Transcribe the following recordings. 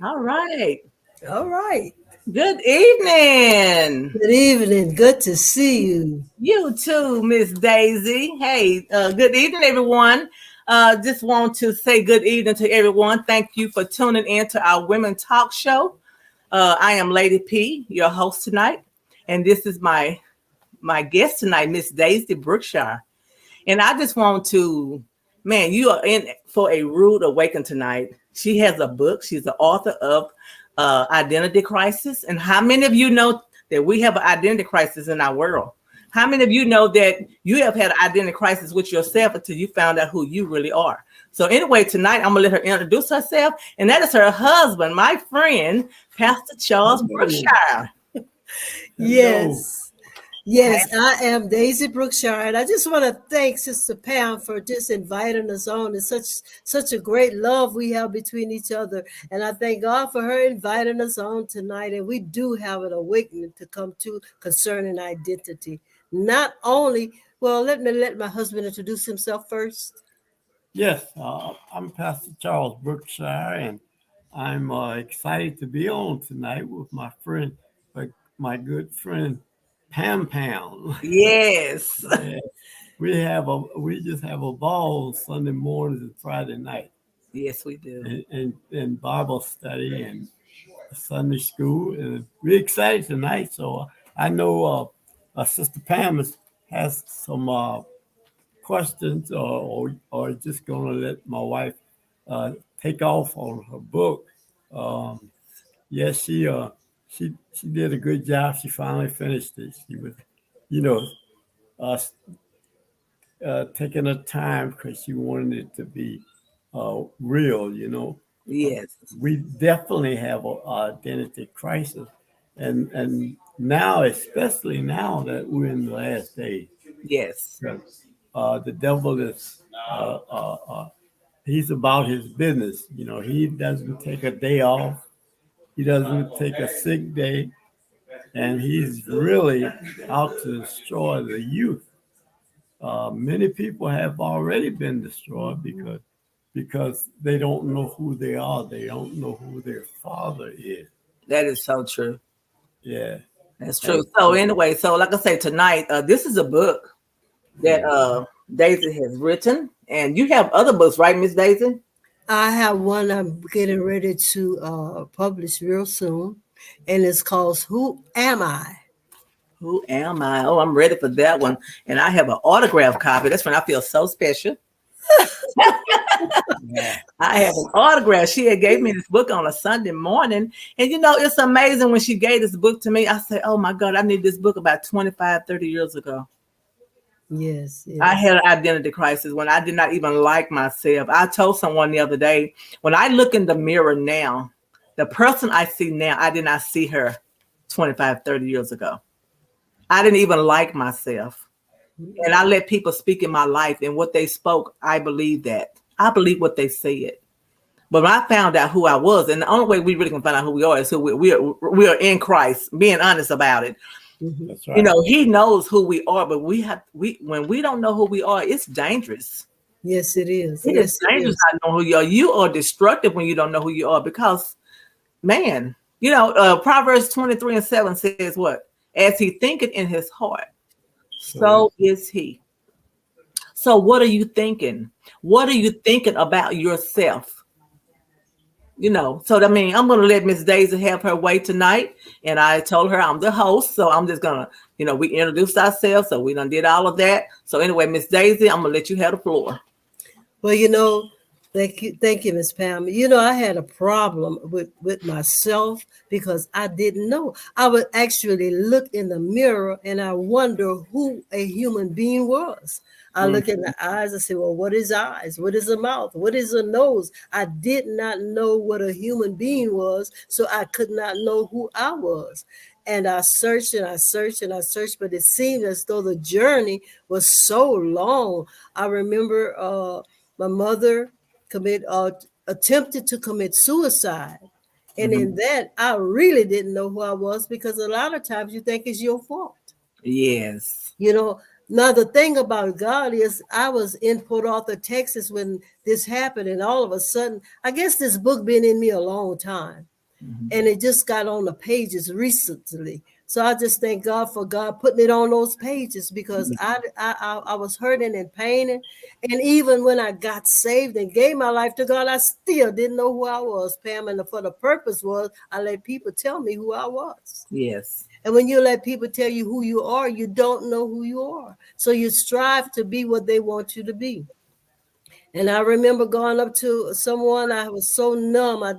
All right. All right. Good evening. Good evening. Good to see you. You too, Miss Daisy. Hey, good evening, everyone. Just want to say good evening to everyone. Thank you for tuning in to our Women Talk Show. I am Lady P, your host tonight, and this is my guest tonight, Miss Daisy Brookshire. And I just want to, man, you are in for a rude awakening tonight. She has a book. She's the author of Identity Crisis. And how many of you know that we have an identity crisis in our world? How many of you know that you have had an identity crisis with yourself until you found out who you really are? So anyway, tonight I'm gonna let her introduce herself, and that is her husband, my friend, Pastor Charles Brookshire. Hello. Yes. Yes, I am Daisy Brookshire, and I just want to thank Sister Pam for just inviting us on. It's such a great love we have between each other, and I thank God for her inviting us on tonight. And we do have an awakening to come to concerning identity. Not only, well, let my husband introduce himself first. Yes, I'm Pastor Charles Brookshire, and I'm excited to be on tonight with my friend, my, my good friend Pam Pam. Yes. Yeah, we just have a ball Sunday mornings and Friday night, Yes, we do. and Bible study and Sunday school, and we're excited tonight. So I know Sister Pam has some questions, or just gonna let my wife uh, take off on her book. Um, yes, she did a good job. She finally finished it. She was, you know, uh, taking her time because she wanted it to be real. Uh, Yes. we definitely have an identity crisis, and now, especially now that we're in the last days. Yes. The devil is he's about his business. He doesn't take a day off. He doesn't take a sick day, and he's really out to destroy the youth. Many people have already been destroyed because they don't know who they are. They don't know who their father is. That is so true. Yeah, That's true. and So so anyway, so like I say tonight, this is a book that Daisy has written, and you have other books, right, Miss Daisy? I have one I'm getting ready to publish real soon, and it's called "Who Am I?" Who am I? Oh, I'm ready for that one, and I have an autograph copy. That's when I feel so special. yeah, I have an autograph. She had gave me this book on a Sunday morning, and it's amazing when she gave this book to me. I said, "Oh my God, I need this book about 25, 30 years ago." Yes, I yes. had an identity crisis when I did not even like myself. I told someone the other day, when I look in the mirror now, the person I see now, I did not see her 25, 30 years ago. I didn't even like myself. And I let people speak in my life, and what they spoke, I believe that. I believe what they said. But when I found out who I was, and the only way we really can find out who we are is who we are in Christ, being honest about it. Mhm. that's right. He knows who we are, but we when we don't know who we are, it's dangerous. Yes, it is. It is Yes, it dangerous is. not knowing who you are. You are destructive when you don't know who you are because, man, Proverbs 23:7 says what? As he thinketh in his heart, So so is he. So what are you thinking? What are you thinking about yourself? So I mean, I'm gonna let Miss Daisy have her way tonight. And I told her I'm the host, so I'm just gonna, we introduced ourselves, so we done did all of that. So anyway, Miss Daisy, I'm gonna let you have the floor. Well, thank you, Miss Pam. I had a problem with myself because I didn't know. I would actually look in the mirror and I wonder who a human being was. I mm, look in the eyes and say, well, what is eyes? What is a mouth? What is a nose? I did not know what a human being was, so I could not know who I was. And I searched and I searched and I searched, but it seemed as though the journey was so long. I remember my mother attempted to commit suicide. And Mhm. in that, I really didn't know who I was because a lot of times you think it's your fault. Yes. You know, Now, the thing about God is I was in Port Arthur, Texas when this happened, and all of a sudden, I guess this book been in me a long time, and it just got on the pages recently. So I just thank God for God putting it on those pages, because I was hurting and paining. And even when I got saved and gave my life to God, I still didn't know who I was, Pam. And for the purpose was I let people tell me who I was. Yes. And when you let people tell you who you are, you don't know who you are. So you strive to be what they want you to be. And I remember going up to someone, I was so numb. I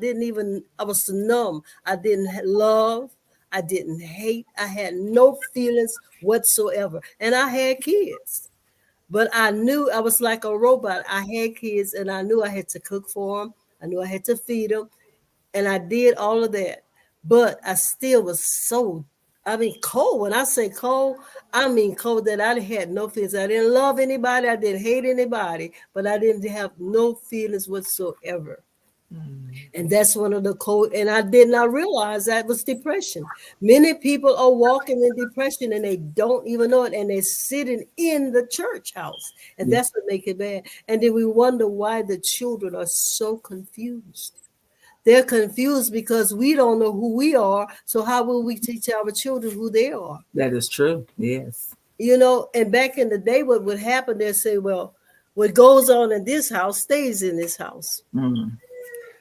was so numb. I didn't love. I didn't hate. I had no feelings whatsoever. And I had kids. But I knew I was like a robot. I had kids, and I knew I had to cook for them. I knew I had to feed them. And I did all of that. But I still was so, cold. When I say cold, I mean cold that I had no feelings. I didn't love anybody. I didn't hate anybody, but I didn't have no feelings whatsoever. And that's one of the cold. And I did not realize that was depression. Many people are walking in depression and they don't even know it. And they're sitting in the church house. And that's what makes it bad. And then we wonder why the children are so confused. They're confused because we don't know who we are. So how will we teach our children who they are? That is true. Yes. And back in the day, what would happen, they'd say, well, what goes on in this house stays in this house. Mm.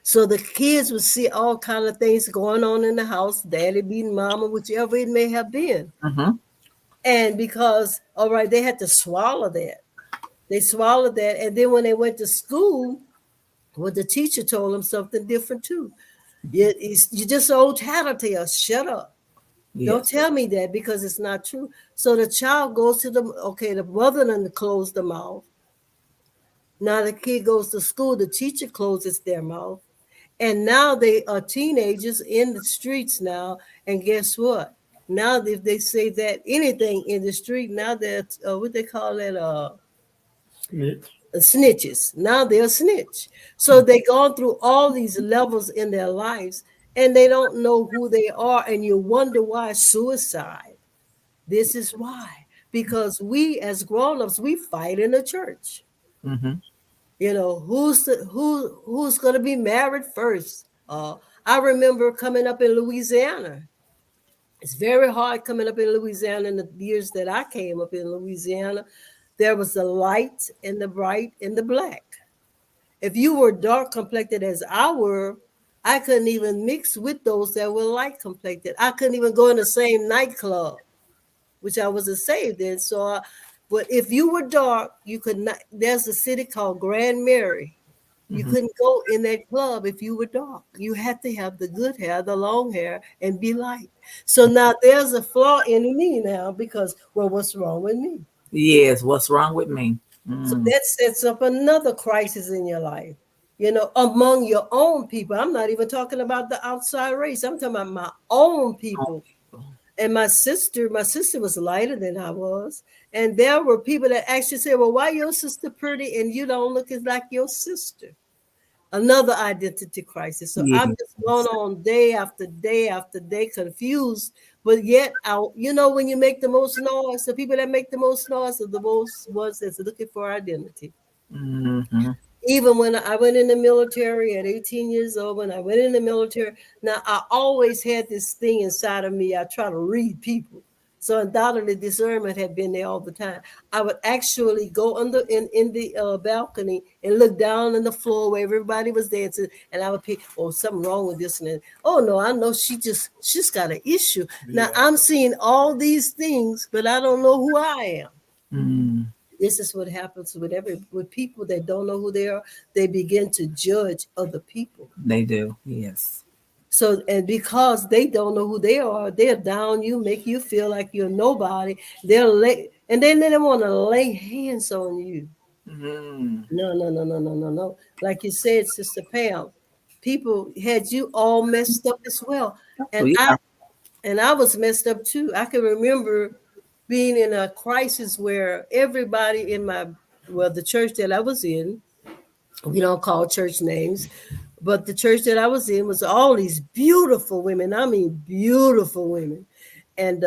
So the kids would see all kind of things going on in the house, daddy beating mama, whichever it may have been. Mm-hmm. And because, all right, they had to swallow that. They swallowed that. And then when they went to school, well, the teacher told them something different too. You're just an old tattletale. Shut up. Yes. Don't tell me that, because it's not true. So the child goes to the mother done closed the mouth. Now the kid goes to school, the teacher closes their mouth. And now they are teenagers in the streets now. And guess what? Now if they say that anything in the street, now they're, what they call it? Snitches. Now they're snitch. So they gone through all these levels in their lives, and they don't know who they are. And you wonder why suicide. This is why. Because we as grown-ups, we fight in the church. Mm-hmm. Who's going to be married first? I remember coming up in Louisiana. It's very hard coming up in Louisiana in the years that I came up in Louisiana. There was the light and the bright and the black. If you were dark complected as I were, I couldn't even mix with those that were light complected. I couldn't even go in the same nightclub, which I wasn't saved in. But if you were dark, you could not. There's a city called Grand Mary. You couldn't go in that club if you were dark. You had to have the good hair, the long hair, and be light. So now there's a flaw in me now, because, well, what's wrong with me? Yes. What's wrong with me? Mm. So that sets up another crisis in your life, among your own people. I'm not even talking about the outside race. I'm talking about my own people. And my sister was lighter than I was. And there were people that actually said, well, why your sister pretty and you don't look like your sister? Another identity crisis. So I'm just going on day after day after day, confused. But yet, when you make the most noise, the people that make the most noise are the most ones that's looking for identity. Mm-hmm. Even when I went in the military at 18 years old, now I always had this thing inside of me. I try to read people. So undoubtedly discernment had been there all the time. I would actually go in the balcony and look down on the floor where everybody was dancing, and I would pick, something wrong with this. And no, I know she's got an issue. Yeah. Now I'm seeing all these things, but I don't know who I am. Mm. This is what happens with people that don't know who they are. They begin to judge other people. They do, yes. So, and because they don't know who they are, they'll down you, make you feel like you're nobody. And then they want to lay hands on you. Mm-hmm. No. Like you said, Sister Pam, people had you all messed up as well. And I was messed up too. I can remember being in a crisis where everybody in the church that I was in, we don't call church names, but the church that I was in was all these beautiful women. I mean, beautiful women. And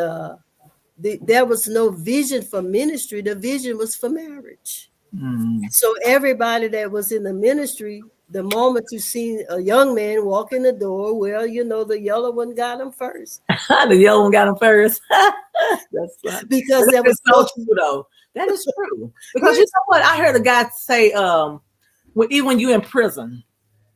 there was no vision for ministry. The vision was for marriage. Mm. So everybody that was in the ministry, the moment you see a young man walk in the door, well, you know, the yellow one got him first. The yellow one got him first. That's funny. Because But there that is was so no, true, though. That is true. Because you know what? I heard a guy say, even when you're in prison,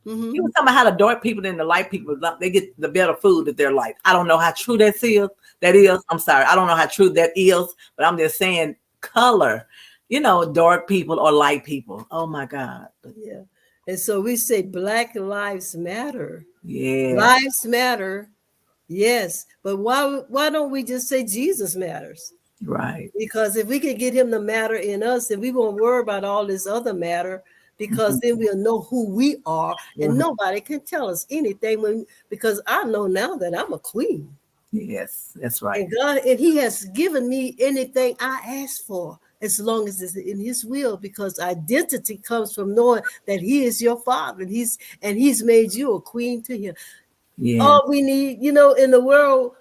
Mhm. he was talking about how the dark people and the light people, they get the better food that they're like. I don't know how true that is. That is. I'm sorry. I don't know how true that is, but I'm just saying color. You know, dark people or light people. Oh my God. Yeah. And so we say Black Lives Matter. Yeah. Lives matter. Yes. But why don't we just say Jesus matters? Right. Because if we can get him to matter in us, then we won't worry about all this other matter, because then we'll know who we are, and nobody can tell us anything because I know now that I'm a queen. Yes, that's right. And God, and he has given me anything I ask for, as long as it's in his will, because identity comes from knowing that he is your father, and he's made you a queen to him. Yeah. All we need, you know, in the world,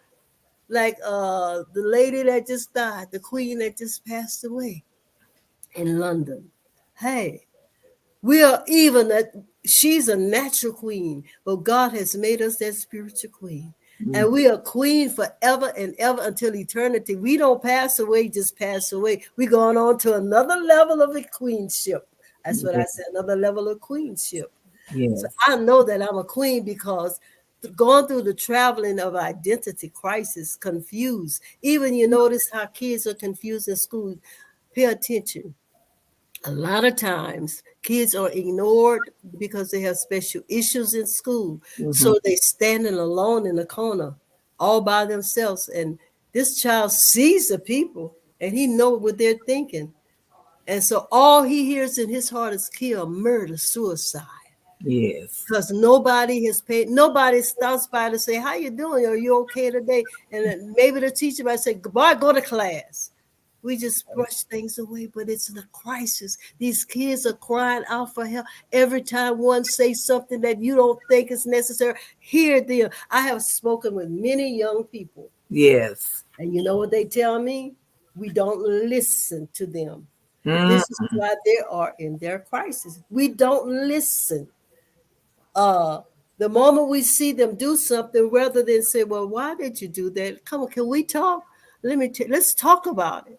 like the lady that just died, the queen that just passed away in London. Hey, we are even she's a natural queen, but God has made us that spiritual queen. And we are queen forever and ever until eternity. We don't pass away, just pass away. We're going on to another level of a queenship. That's what I said, another level of queenship. Yes. So I know that I'm a queen because going through the traveling of identity crisis, confused. Even you notice how kids are confused in school. Pay attention. A lot of times kids are ignored because they have special issues in school. So they standing alone in the corner all by themselves. And this child sees the people and he knows what they're thinking. And so all he hears in his heart is kill, murder, suicide. Yes. Because nobody has paid, nobody stops by to say, how you doing? Are you okay today? And then maybe the teacher might say, goodbye, go to class. We just brush things away, but it's the crisis. These kids are crying out for help. Every time one says something that you don't think is necessary, hear them. I have spoken with many young people. Yes. And you know what they tell me? We don't listen to them. This is why they are in their crisis. We don't listen. The moment we see them do something, rather than say, well, why did you do that? Come on, can we talk? Let's talk about it.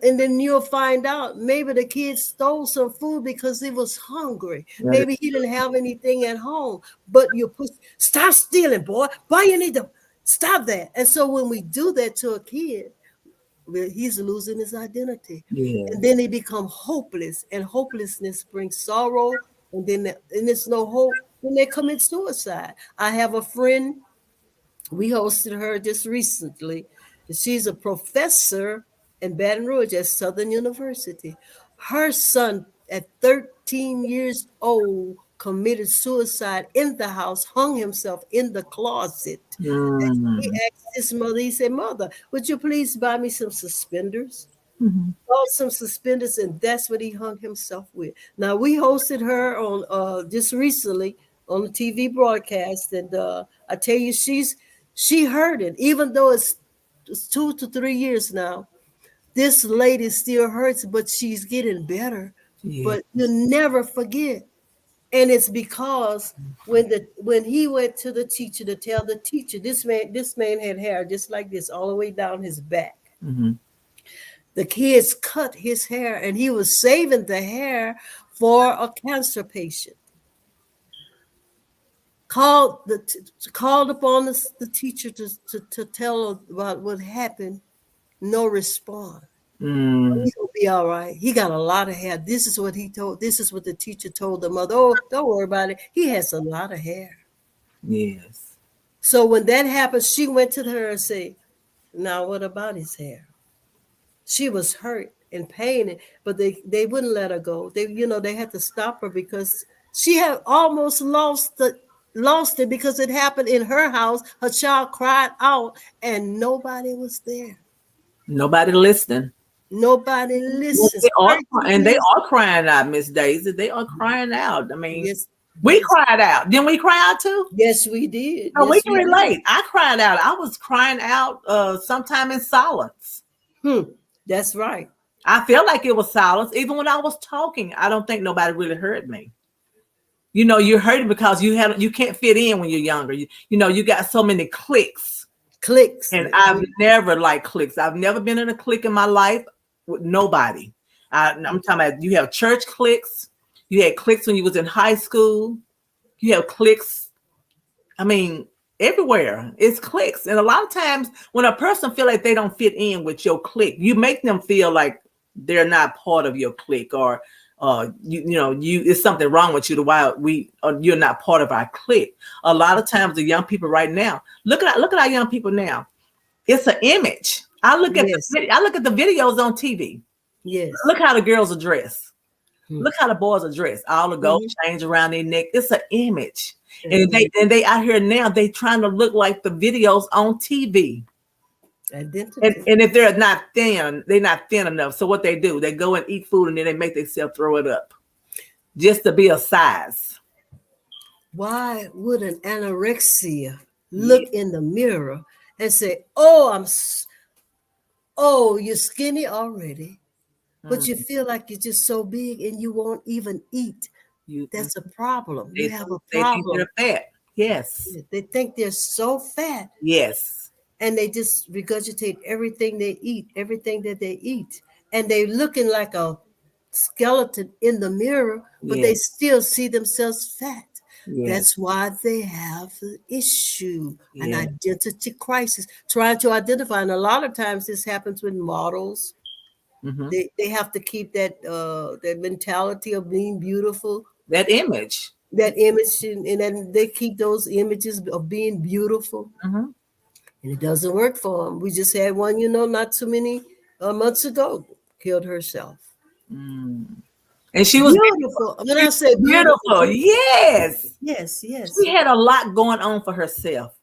And then you'll find out maybe the kid stole some food because he was hungry. Maybe he didn't have anything at home, but you push, stop stealing, boy. Boy, you need to stop that. And so when we do that to a kid, he's losing his identity. Yeah. And then he become hopeless, and hopelessness brings sorrow. And then there's no hope. Then they commit suicide. I have a friend, we hosted her just recently. She's a professor in Baton Rouge at Southern University. Her son, at 13 years old, committed suicide in the house, hung himself in the closet. He asked his mother, he said, Mother, would you please buy me some suspenders? Bought some suspenders, and that's what he hung himself with. Now, we hosted her on just recently on the TV broadcast, and I tell you, she heard it, even though it's 2 to 3 years now. This lady still hurts, but she's getting better. Yeah. But you never forget. And it's because when he went to the teacher to tell the teacher, this man had hair just like this all the way down his back. The kids cut his hair, and he was saving the hair for a cancer patient. Called upon the teacher to tell her about what happened. No response. He'll be all right. He got a lot of hair. This is what the teacher told the mother. Oh, don't worry about it. He has a lot of hair. Yes. So when that happened, she went to her and said, now what about his hair? She was hurt and pain, but they wouldn't let her go. They had to stop her because she had almost lost it because it happened in her house. Her child cried out and nobody was there. Nobody listening. Nobody listens. They are crying out, Miss Daisy. They are crying out. I mean, yes, We Yes. cried out. Didn't we cry out too? Yes, we did. No, we Yes, can we did. relate. I cried out. I was crying out sometime in silence. That's right. I felt like it was silence. Even when I was talking, I don't think nobody really heard me. You know, you're hurting because you can't fit in when you're younger. You got so many cliques. Clicks. And I've never liked cliques. I've never been in a clique in my life with nobody. I'm talking about you have church cliques. You had cliques when you was in high school. You have cliques. I mean, everywhere it's cliques. And a lot of times when a person feel like they don't fit in with your clique, you make them feel like they're not part of your clique, or it's something wrong with you to why you're not part of our clique. A lot of times the young people right now, look at our young people now. It's an image. I look at the videos on TV. Yes. Look how the girls are dressed. Look how the boys are dressed. All the gold chains around their neck. It's an image. And they out here now, they trying to look like the videos on TV. Identity. And if they're not thin, they're not thin enough. So what they do, they go and eat food and then they make themselves throw it up just to be a size. Why would an anorexia look in the mirror and say, "Oh, you're skinny already," but you feel like you're just so big and you won't even eat? That's a problem. You have a problem. They think they're fat. Yes. They think they're so fat. Yes. And they just regurgitate everything they eat, everything that they eat. And they're looking like a skeleton in the mirror, but they still see themselves fat. Yes. That's why they have an issue, an identity crisis, trying to identify. And a lot of times this happens with models. They have to keep that mentality of being beautiful. That image. And then they keep those images of being beautiful. And it doesn't work for them. We just had one, not too many months ago, killed herself. And she was beautiful. When I say beautiful, yes. She had a lot going on for herself.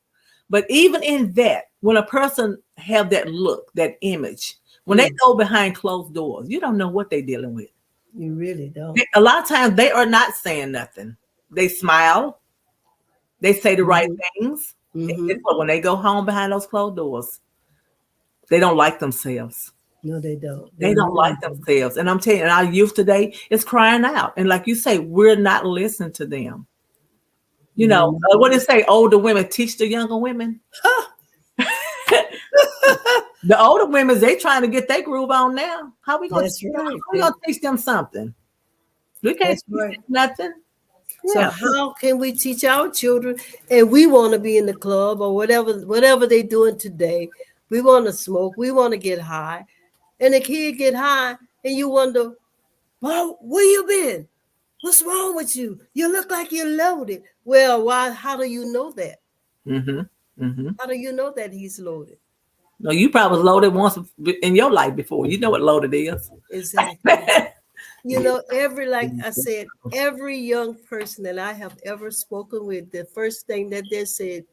But even in that, when a person have that look, that image, when they go behind closed doors, you don't know what they're dealing with. You really don't. A lot of times they are not saying nothing. They smile. They say the right things. But when they go home behind those closed doors, they don't like themselves. No, they don't. They don't like themselves. And I'm telling you, our youth today is crying out. And like you say, we're not listening to them. What do they say? Older women teach the younger women. The older women, they trying to get their groove on now. How we going to teach them something? We can't teach them nothing. So how can we teach our children? And we want to be in the club or whatever they're doing today. We want to smoke. We want to get high. And the kid get high and you wonder, well, where you been? What's wrong with you? You look like you're loaded. Well, why? How do you know that? How do you know that he's loaded? No, you probably was loaded once in your life before. You know what loaded is. Exactly. Like I said, every young person that I have ever spoken with, the first thing that they said,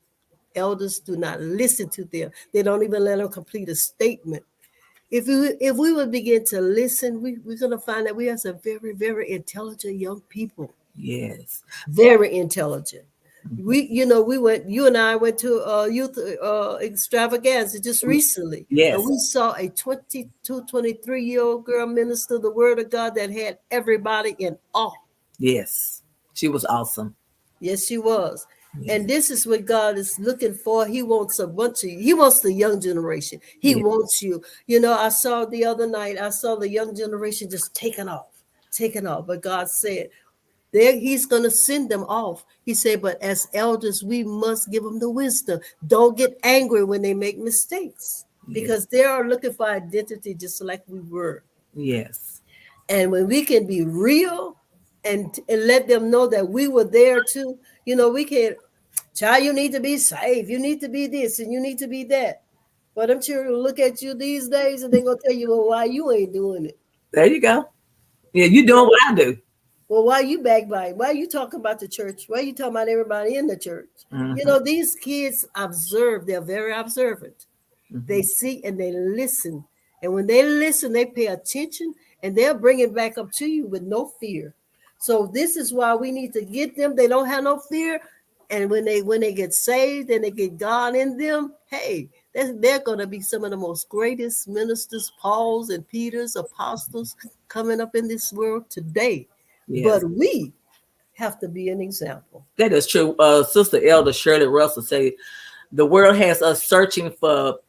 elders do not listen to them. They don't even let them complete a statement. If we would begin to listen, we're going to find that we have some very, very intelligent young people. Yes. Very intelligent. You and I went to a youth extravaganza just recently. Yes. And we saw a 22, 23-year-old girl minister the word of God that had everybody in awe. Yes. She was awesome. Yes, she was. Yes. And this is what God is looking for. He wants he wants the young generation. He wants you. I saw the other night, the young generation just taking off. But God said, he's going to send them off. He said, but as elders, we must give them the wisdom. Don't get angry when they make mistakes because they are looking for identity just like we were. Yes. And when we can be real and let them know that we were there too, we can, child, you need to be safe. You need to be this and you need to be that. But them children will look at you these days and they're going to tell you, well, why you ain't doing it? There you go. Yeah, you doing what I do. Well, why you backbite? Why you talking about the church? Why you talking about everybody in the church? These kids observe. They're very observant. They see and they listen. And when they listen, they pay attention and they'll bring it back up to you with no fear. So this is why we need to get them. They don't have no fear. And when they get saved and they get God in them, hey, they're going to be some of the most greatest ministers, Pauls and Peters, apostles coming up in this world today. Yes. But we have to be an example. That is true. Sister Elder Shirley Russell say the world has us searching for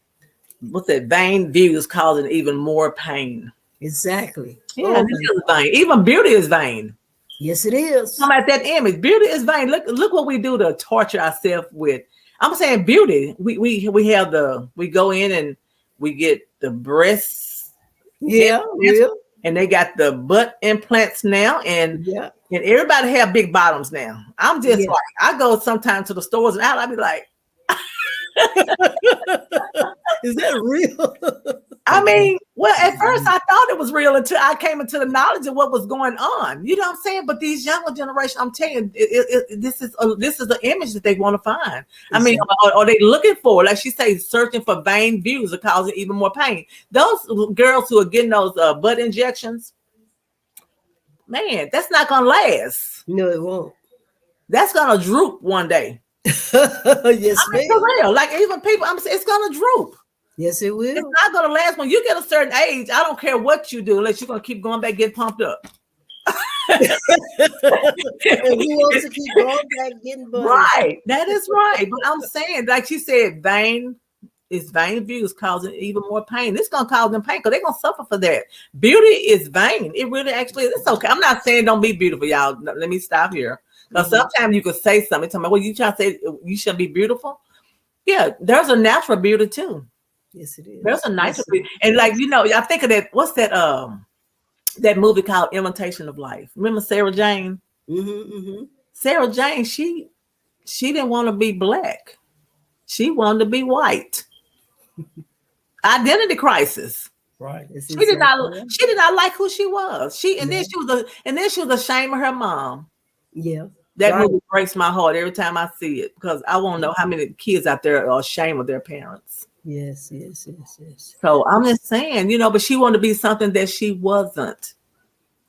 what's that, vain views causing even more pain. Exactly. Yeah, it is vain. Even beauty is vain. Yes, it is. Talking about that image, beauty is vain. Look what we do to torture ourselves with. I'm saying beauty. We go in and we get the breasts. Yeah. And they got the butt implants now, and everybody have big bottoms now. I'm just like, I go sometimes to the stores and I be like, is that real? I mean, well, at first I thought it was real until I came into the knowledge of what was going on. You know what I'm saying? But these younger generation, I'm telling you, this is the image that they want to find. I mean, are they looking for, like she says, searching for vain views are causing even more pain. Those girls who are getting those butt injections, man, that's not gonna last. No, it won't. That's gonna droop one day. Yes, ma'am. For real. Like even people, it's gonna droop. Yes, it will. It's not going to last. When you get a certain age, I don't care what you do, unless you're going to keep going back, getting pumped up. And who wants to keep going back, getting bumped? Right. That is right. But I'm saying, like she said, vain views causing even more pain. It's going to cause them pain because they're going to suffer for that. Beauty is vain. It really actually is. It's okay. I'm not saying don't be beautiful, y'all. Let me stop here. Because sometimes you could say something to me. Well, you trying to say you should be beautiful? Yeah, there's a natural beauty too. Yes, it is. There's a nice beauty. And like, you know, I think of that, what's that that movie called Imitation of Life? Remember Sarah Jane? Sarah Jane, she didn't want to be black. She wanted to be white. Identity crisis. Right. She did not like who she was. Then she was ashamed of her mom. Yeah. That movie breaks my heart every time I see it because I want to know how many kids out there are ashamed of their parents. Yes. So I'm just saying, you know, but she wanted to be something that she wasn't.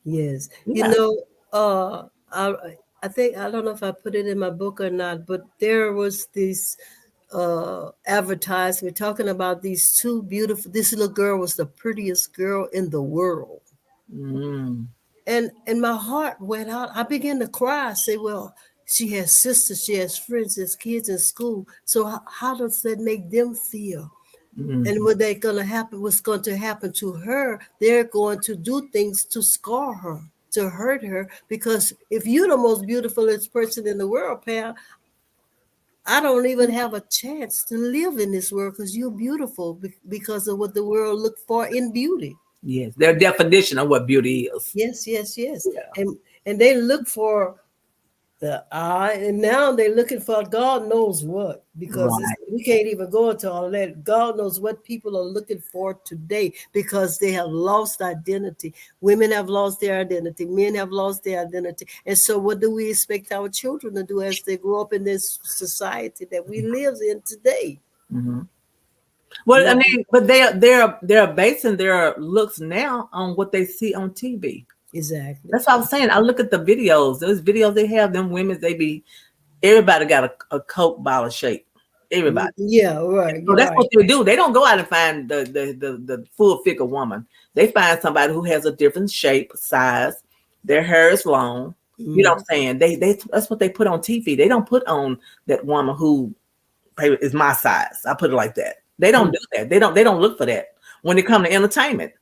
Yes. Yeah. You know, I think, I don't know if I put it in my book or not, but there was this advertisement talking about these two beautiful, this little girl was the prettiest girl in the world. And my heart went out. I began to cry. I say, well, she has sisters, she has friends, there's kids in school. So how does that make them feel? And what's going to happen to her? They're going to do things to scar her, to hurt her. Because if you're the most beautifulest person in the world, Pam, I don't even have a chance to live in this world because you're beautiful because of what the world look for in beauty. Yes, their definition of what beauty is. Yes. Yeah. And they look for the eye, and now they're looking for God knows what, because we can't even go into all that. God knows what people are looking for today because they have lost identity. Women have lost their identity. Men have lost their identity. And so what do we expect our children to do as they grow up in this society that we live in today? Well, I mean, but they're basing their looks now on what they see on TV. Exactly. That's what I was saying. I look at the videos. Those videos they have, them women, everybody got a Coke bottle shape. Everybody. Yeah, right. So that's what they do. They don't go out and find the full figure woman. They find somebody who has a different shape, size. Their hair is long. You know what I'm saying? That's what they put on TV. They don't put on that woman who is my size. I put it like that. They don't do that. They don't look for that when it comes to entertainment.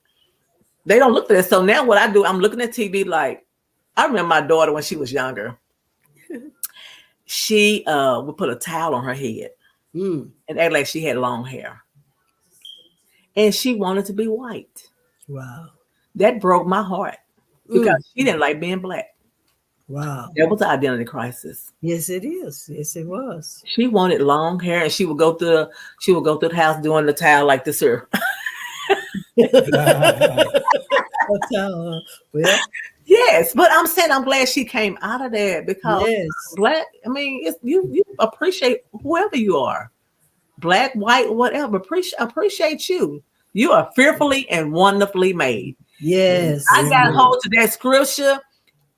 They don't look for that. So now what I do, I'm looking at TV like, I remember my daughter when she was younger. She would put a towel on her head and act like she had long hair. And she wanted to be white. Wow. That broke my heart because she didn't like being black. Wow. That was an identity crisis. Yes, it is. Yes, it was. She wanted long hair and she would go through the house doing the towel like this here. Well, yes, but I'm saying I'm glad she came out of that because black, I mean, you appreciate whoever you are, black, white, whatever. Appreciate you. You are fearfully and wonderfully made. Yes, I got hold to that scripture.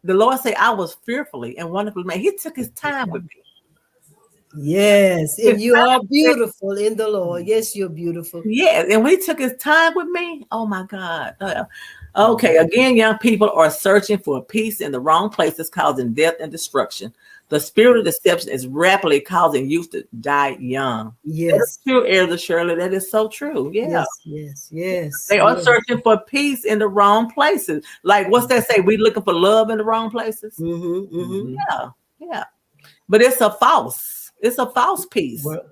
the Lord say I was fearfully and wonderfully made. He took his time with me. Yes, and you are beautiful in the Lord. Yes, you're beautiful. Yeah, and when he took his time with me, oh my God. Okay, again, young people are searching for peace in the wrong places, causing death and destruction. The spirit of deception is rapidly causing youth to die young. That Yes, is true, Elder Shirley. That is so true. Yeah. yes, yes, yes. They are yes. searching for peace in the wrong places. Like, what's that say? We looking for love in the wrong places? Mm-hmm, mm-hmm. Yeah, yeah. But it's a false peace. Well,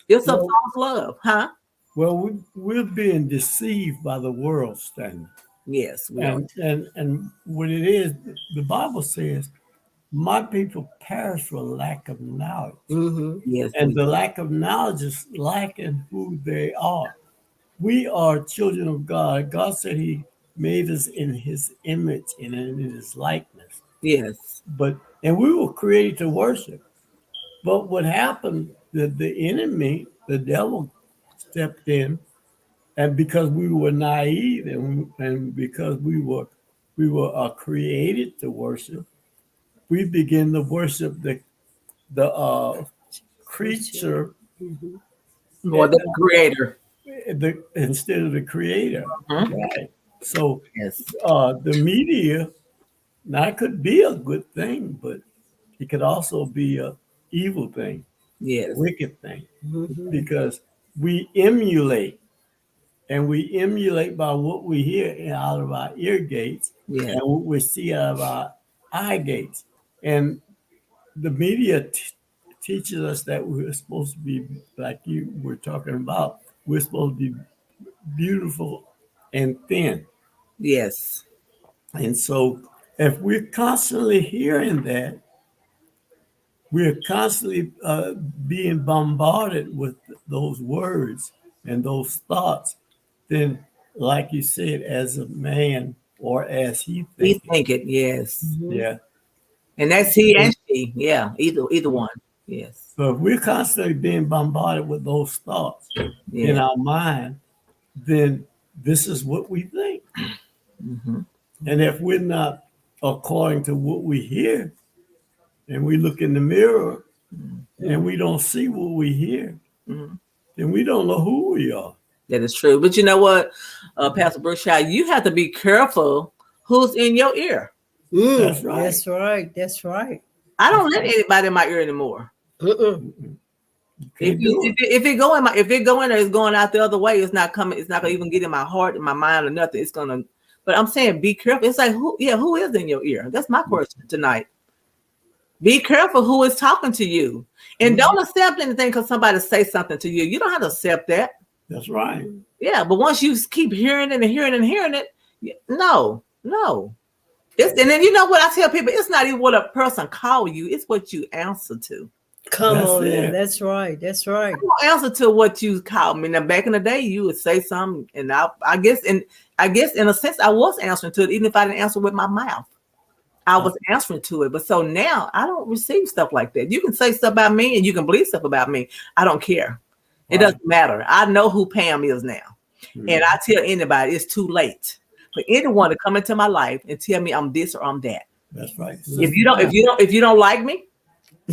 It's a well- false love, huh? well, we're being deceived by the world standard. Yes, we are. And what it is, the Bible says, my people perish for lack of knowledge. Mm-hmm. Yes, And the lack of knowledge is lacking who they are. We are children of God. God said he made us in his image and in his likeness. yes, And we were created to worship. But what happened, the enemy, the devil stepped in, and because we were naive and because we were created to worship, we begin to worship the creature or the creator. instead of the creator. Mhm. Right. So Yes, the media now it could be a good thing, but it could also be a evil thing, yes, wicked thing, Mm-hmm. because we emulate. And we emulate by what we hear out of our ear gates yes, and what we see out of our eye gates. And the media teaches us that we're supposed to be, like you were talking about, we're supposed to be beautiful and thin. yes, And so if we're constantly hearing that, we're constantly being bombarded with those words and those thoughts, then, like you said, as a man or as he we thinks, think it. Yes, yeah. and that's he and she. Yeah, either one. Yes, So if we're constantly being bombarded with those thoughts in yeah. our mind, then this is what we think. Mm-hmm. And if we're not according to what we hear, and we look in the mirror and we don't see what we hear, Mm-hmm. then we don't know who we are. That is true. But you know what, Pastor Brookshire, you have to be careful who's in your ear. That's right. That's right. That's right. I don't let anybody in my ear anymore. Mm-mm. If it go in there, it's going out the other way. It's not coming. It's not gonna even get in my heart, in my mind, or nothing. It's gonna. But I'm saying, be careful. It's like who is in your ear? That's my question tonight. Be careful who is talking to you, and don't accept anything because somebody say something to you. You don't have to accept that. That's right. Yeah, but once you keep hearing it and hearing it, no. And then you know what I tell people? It's not even what a person call you; it's what you answer to. Come That's on, it. now. That's right. That's right. I don't answer to what you called me. Now, back in the day, you would say something, and I guess in a sense, I was answering to it, even if I didn't answer with my mouth. I was answering to it. But so now I don't receive stuff like that. You can say stuff about me, and you can believe stuff about me. I don't care. It doesn't matter. I know who Pam is now, and I tell anybody it's too late for anyone to come into my life and tell me I'm this or I'm that. That's right. If you don't like me,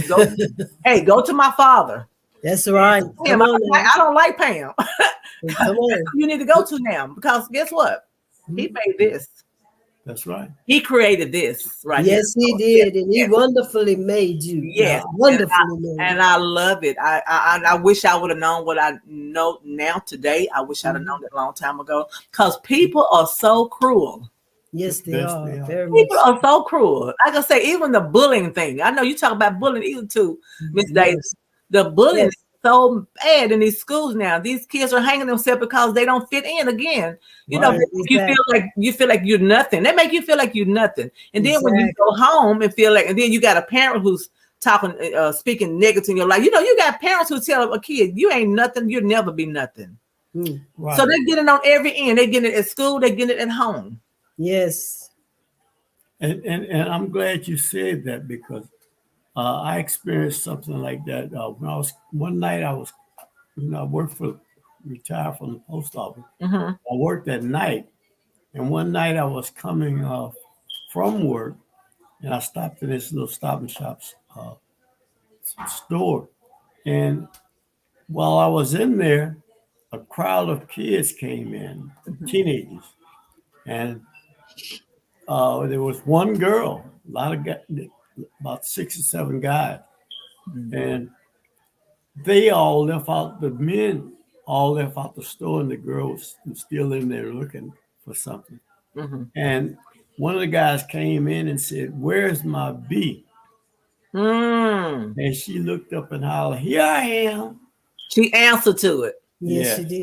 go to my father. That's right. Pam, Come on, now. I don't like Pam. Come on. You need to go to now because guess what? He made this. That's right. He created this right Yes, here. he did, and he Yes. wonderfully made you. Yes. Wonderfully made. And I love it. I wish I would have known what I know now today. I wish I'd have known it a long time ago. Because people are so cruel. Yes, they Yes, are. they are. Very People much. are so cruel. Like I say, even the bullying thing. I know you talk about bullying even too, Miss Davis. The bullying Yes. is so bad in these schools now. These kids are hanging themselves because they don't fit in again. You know, Right. you feel like you're nothing. They make you feel like you're nothing. And then when you Exactly. go home and feel like, and then you got a parent who's talking, speaking negative in your life. You know, you got parents who tell a kid, you ain't nothing, you'll never be nothing. Mm. Right. So they're getting on every end. They're getting it at school, they're getting it at home. Yes. And I'm glad you said that because I experienced something like that when I was one night. I worked retired from the post office. Mm-hmm. I worked at night, and one night I was coming from work, and I stopped in this little Stop and Shop store. And while I was in there, a crowd of kids came in, teenagers, and there was one girl, a lot of guys, about 6 or 7 guys, and they all left out. The men all left out the store, and the girl was still in there looking for something. Mm-hmm. And one of the guys came in and said, "Where's my B?" Mm. And she looked up and hollered, "Here I am." She answered to it. Yes, Yeah. she did.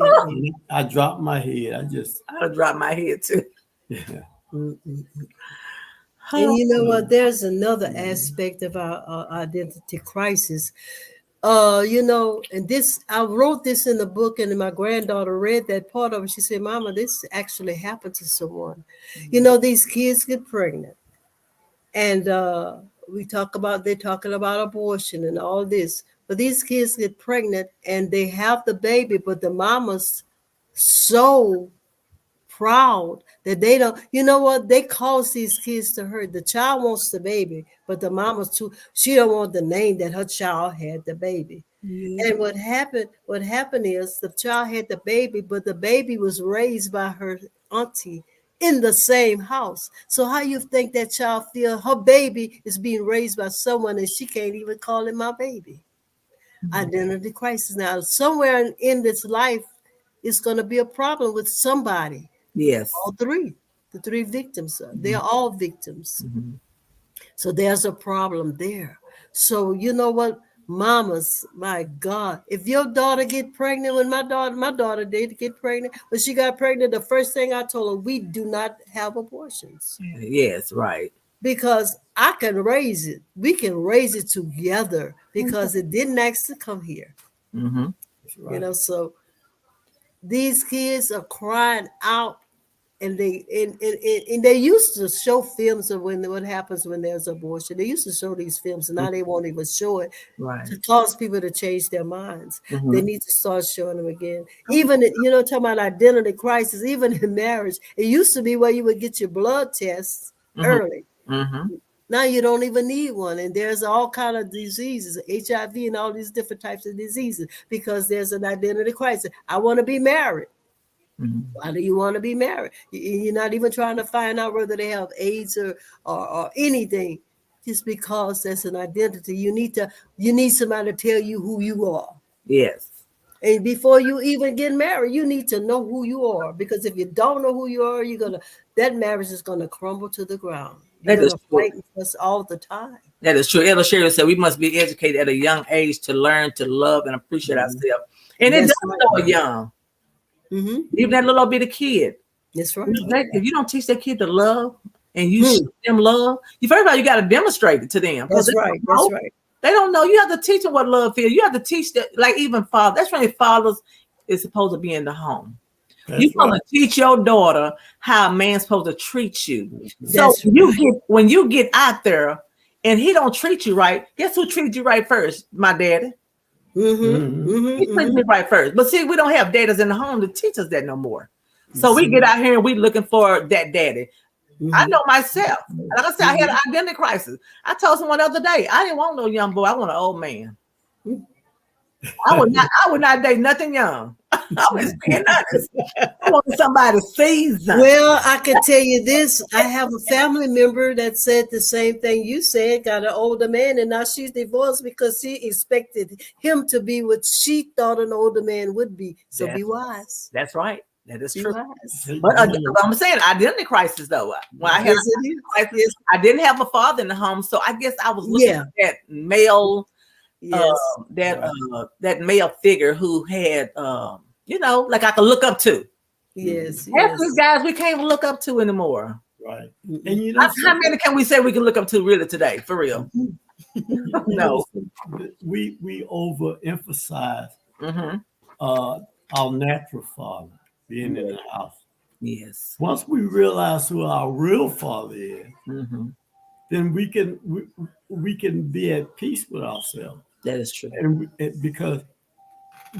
I dropped my head. I just, I dropped my head too. yeah. Mm-mm. And you know what? There's another aspect of our identity crisis. You know, and this, I wrote this in the book, and my granddaughter read that part of it. She said, "Mama, this actually happened to someone." You know, these kids get pregnant, and they're talking about abortion and all this. But these kids get pregnant and they have the baby, but the mama's so proud that they don't, you know what, they cause these kids to hurt. The child wants the baby, but the mama's too, she don't want the name that her child had the baby. And what happened is the child had the baby, but the baby was raised by her auntie in the same house. So how you think that child feel? Her baby is being raised by someone and she can't even call it my baby. Identity crisis. Now, somewhere in this life, it's going to be a problem with somebody. Yes. All three, the 3 victims, they're all victims. Mm-hmm. So there's a problem there. So you know what, mamas, my God, if your daughter get pregnant, when my daughter did get pregnant, when she got pregnant, the first thing I told her, we do not have abortions. Yes, right. Because I can raise it. We can raise it together because it didn't ask to come here. Mm-hmm. Right. You know, so these kids are crying out, and they used to show films of what happens when there's abortion. They used to show these films, and now they won't even show it Right. to cause people to change their minds. Mhm. They need to start showing them again. Even, you know, talking about identity crisis, even in marriage, it used to be where you would get your blood tests early. Mm-hmm. Now you don't even need one, and there's all kind of diseases, HIV and all these different types of diseases, because there's an identity crisis. I want to be married. Mm-hmm. Why do you want to be married? You're not even trying to find out whether they have AIDS or anything, just because that's an identity. You need somebody to tell you who you are. Yes. And before you even get married, you need to know who you are, because if you don't know who you are, that marriage is gonna crumble to the ground. You're That is gonna true. fight with us all the time. That is true. Elder Sherry said we must be educated at a young age to learn to love and appreciate ourselves. And it That's does right. start young. Mm-hmm. Even that little bitty kid. That's right. If you don't teach that kid to love and you show them love, first of all, you got to demonstrate it to them. That's right. That's right. They don't know. You have to teach them what love is. You have to teach that, like even father. That's when fathers is supposed to be in the home. That's You're supposed right. to teach your daughter how a man's supposed to treat you. So That's when you get out there and he don't treat you right, guess who treated you right first? My daddy. Mm-hmm. He treated me right first. But see, we don't have daddies in the home to teach us that no more. So we Mhm. get out here and we looking for that daddy. Mhm. I know myself. Like I said, I had an identity crisis. I told someone the other day, I didn't want no young boy. I want an old man. I would not date nothing young. I was being honest. I wanted somebody seasoned. Well, I can tell you this. I have a family member that said the same thing you said, got an older man, and now she's divorced because she expected him to be what she thought an older man would be. So be wise. That's right. That is Be true. wise. But I'm saying identity crisis though. When I had Yes, it is. crisis, I didn't have a father in the home, so I guess I was looking Yeah. at that male, Yes. that male figure who had, like I could look up to. Yes. Half Yes. these guys we can't look up to anymore. Right. Mm-mm. And you know, How many can we say we can look up to really today? For real? No. we overemphasize Mm-hmm. our natural father being in the house. Yes. Once we realize who our real father is, Mm-hmm. then we can be at peace with ourselves. That is true. And because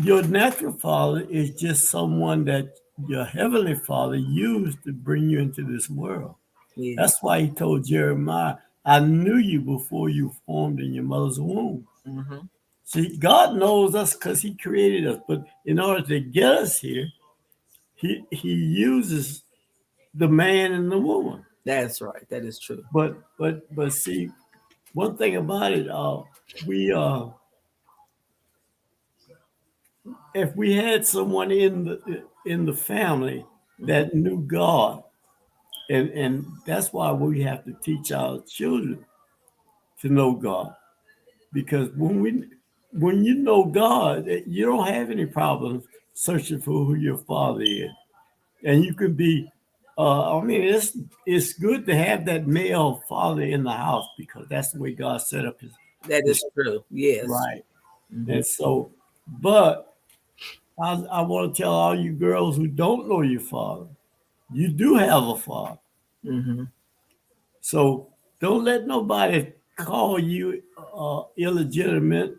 your natural father is just someone that your heavenly father used to bring you into this world. Yeah. That's why he told Jeremiah, I knew you before you formed in your mother's womb. Mm-hmm. See, God knows us because He created us, but in order to get us here, He uses the man and the woman. That's right. That is true. But see, one thing about it, we if we had someone in the family that knew God, and that's why we have to teach our children to know God, because when you know God, you don't have any problems searching for who your father is, and you can be. I mean, it's good to have that male father in the house because that's the way God set up That is true. Yes. right. Mhm. And so, but I want to tell all you girls who don't know your father, you do have a father. Mm-hmm. So don't let nobody call you illegitimate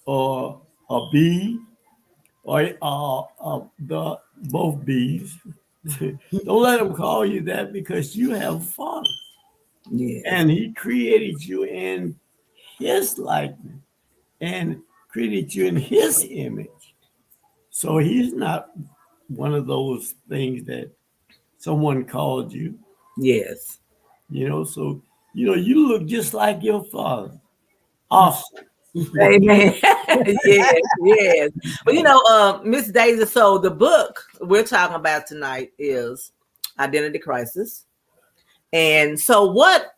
or a B or the both B's. Don't let them call you that because you have a father Yes. and he created you in his likeness and created you in his image. So he's not one of those things that someone called you, Yes. so you look just like your father. Awesome. Amen. Yes, yes. But Miss Daisy, so the book we're talking about tonight is Identity Crisis. And so what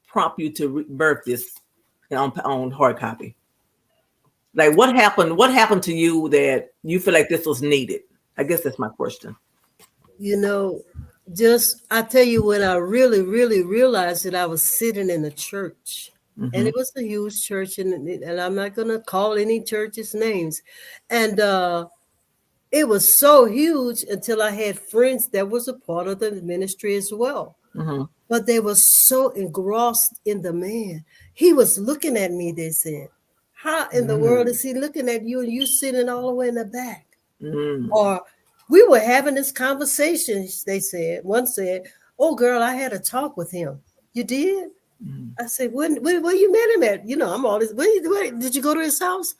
prompted you to birth this on hard copy? Like what happened to you that you feel like this was needed? I guess that's my question. Just I tell you when I really, really realized that I was sitting in a church. And it was a huge church, and I'm not gonna call any churches names. And it was so huge until I had friends that was a part of the ministry as well. Mm-hmm. But they were so engrossed in the man. He was looking at me, they said. How in the world is he looking at you and you sitting all the way in the back? Mm. Or we were having this conversation, they said. One said, "Oh, girl, I had a talk with him." You did? Mm. I said, where you met him at? I'm all this. Where did you go to his house?